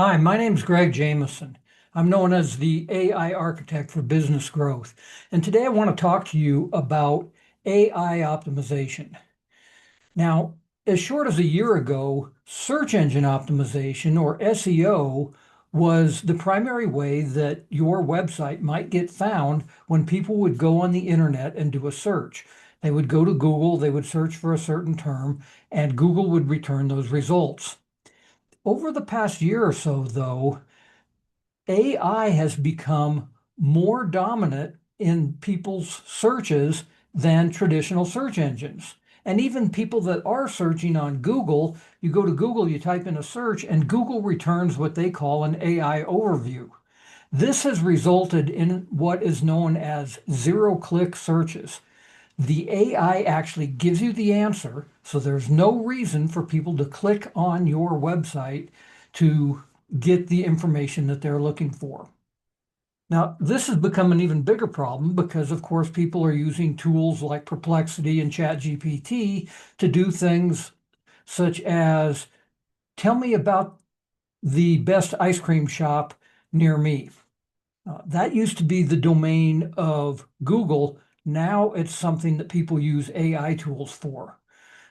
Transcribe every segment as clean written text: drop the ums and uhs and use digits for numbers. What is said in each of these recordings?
Hi, my name's Greg Jameson. I'm known as the AI architect for business growth. And today I want to talk to you about AI optimization. Now, as short as a year ago, search engine optimization or SEO was the primary way that your website might get found when people would go on the internet and do a search. They would go to Google, they would search for a certain term, and Google would return those results. Over the past year or so, though, AI has become more dominant in people's searches than traditional search engines. And even people that are searching on Google, you go to Google, you type in a search, and Google returns what they call an AI overview. This has resulted in what is known as zero-click searches. The AI actually gives you the answer, so there's no reason for people to click on your website to get the information that they're looking for. Now, this has become an even bigger problem because, of course, people are using tools like Perplexity and ChatGPT to do things such as tell me about the best ice cream shop near me. That used to be the domain of Google. Now it's something that people use AI tools for.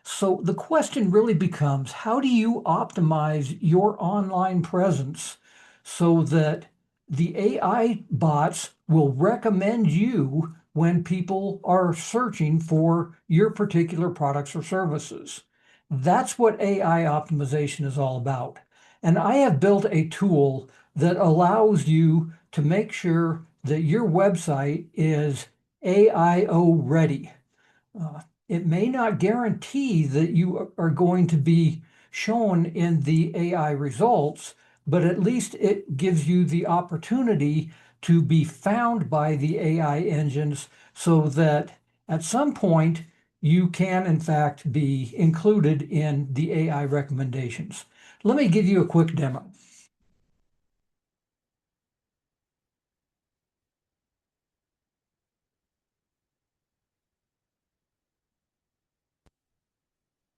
So the question really becomes, how do you optimize your online presence so that the AI bots will recommend you when people are searching for your particular products or services? That's what AI optimization is all about. And I have built a tool that allows you to make sure that your website is AIO ready. It may not guarantee that you are going to be shown in the AI results, but at least it gives you the opportunity to be found by the AI engines so that at some point you can, in fact, be included in the AI recommendations. Let me give you a quick demo.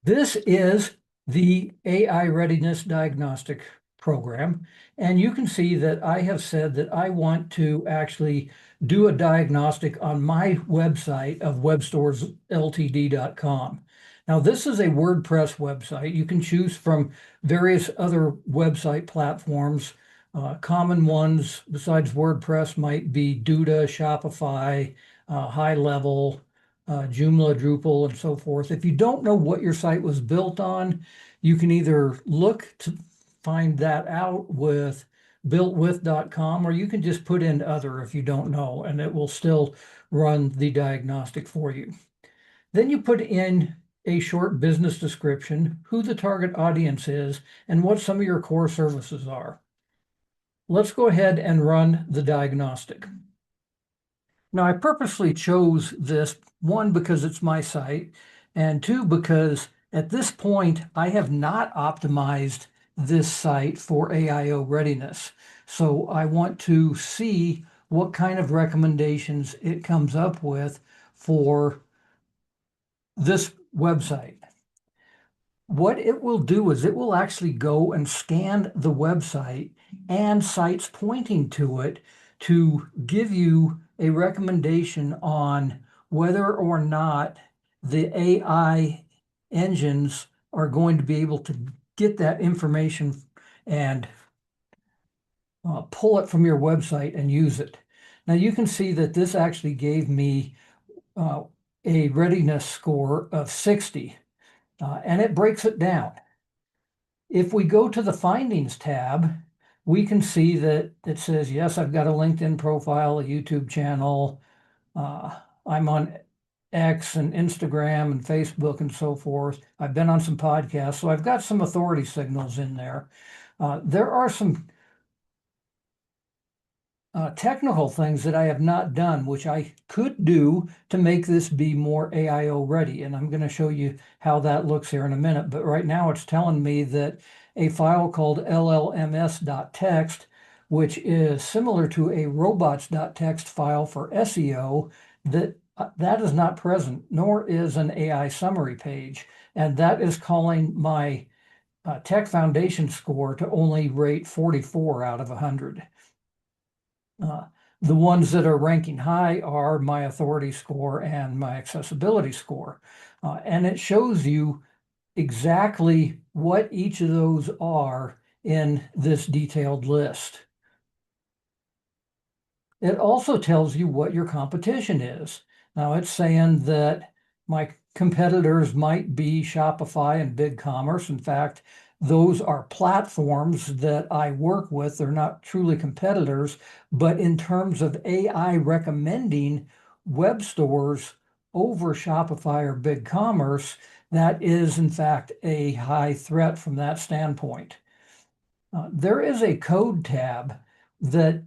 This is the AI Readiness Diagnostic program, and you can see that I have said that I want to actually do a diagnostic on my website of webstoresltd.com. Now, this is a WordPress website. You can choose from various other website platforms. Common ones besides WordPress might be Duda, Shopify, High Level, Joomla, Drupal, and so forth. If you don't know what your site was built on, you can either look to find that out with builtwith.com, or you can just put in other if you don't know, and it will still run the diagnostic for you. Then you put in a short business description, who the target audience is, and what some of your core services are. Let's go ahead and run the diagnostic. Now, I purposely chose this, one, because it's my site, and two, because at this point, I have not optimized this site for AIO readiness. So I want to see what kind of recommendations it comes up with for this website. What it will do is it will actually go and scan the website and sites pointing to it to give you a recommendation on whether or not the AI engines are going to be able to get that information and pull it from your website and use it. Now you can see that this actually gave me a readiness score of 60. And it breaks it down. If we go to the Findings tab, we can see that it says, yes, I've got a LinkedIn profile, a YouTube channel. I'm on X and Instagram and Facebook and so forth. I've been on some podcasts, so I've got some authority signals in there. There are some technical things that I have not done, which I could do to make this be more AIO ready. And I'm going to show you how that looks here in a minute. But right now it's telling me that a file called llms.txt, which is similar to a robots.txt file for SEO, that is not present, nor is an AI summary page. And that is calling my Tech Foundation score to only rate 44 out of 100. The ones that are ranking high are my authority score and my accessibility score. And it shows you exactly what each of those are in this detailed list. It also tells you what your competition is. Now it's saying that my competitors might be Shopify and BigCommerce. In fact, those are platforms that I work with. They're not truly competitors, but in terms of AI recommending web stores over Shopify or BigCommerce, that is in fact a high threat from that standpoint. There is a code tab that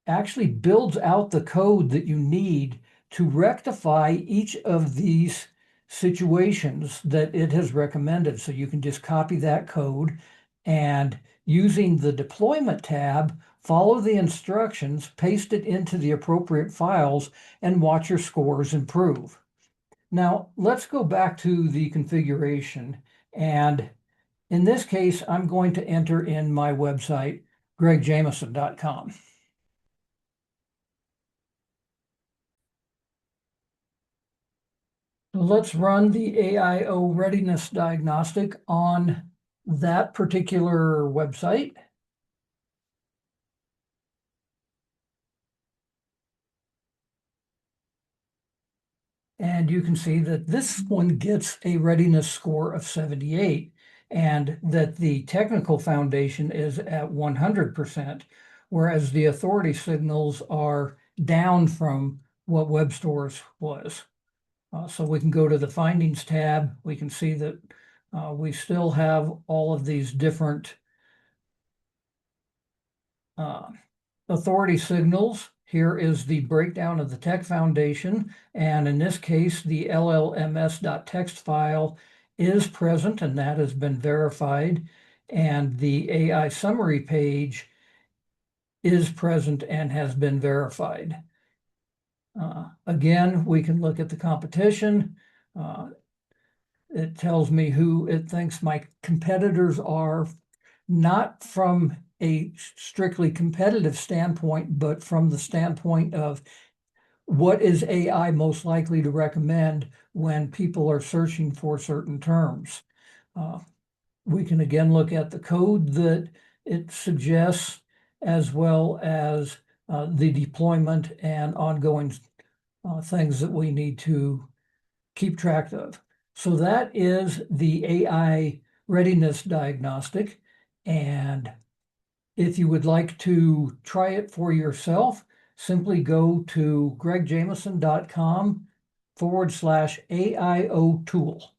actually builds out the code that you need to rectify each of these situations that it has recommended. So you can just copy that code and using the deployment tab, follow the instructions, paste it into the appropriate files, and watch your scores improve. Now, let's go back to the configuration. And in this case, I'm going to enter in my website, gregjameson.com. Let's run the AIO Readiness Diagnostic on that particular website. And you can see that this one gets a readiness score of 78 and that the technical foundation is at 100%, whereas the authority signals are down from what web stores was. So we can go to the findings tab. We can see that we still have all of these different authority signals. Here is the breakdown of the Tech Foundation, and in this case, the llms.txt file is present, and that has been verified, and the AI summary page is present and has been verified. Again, we can look at the competition. It tells me who it thinks my competitors are, not from a strictly competitive standpoint, but from the standpoint of what is AI most likely to recommend when people are searching for certain terms. We can again look at the code that it suggests, as well as the deployment and ongoing things that we need to keep track of. So that is the AI readiness diagnostic. And if you would like to try it for yourself, simply go to gregjameson.com/AIO tool.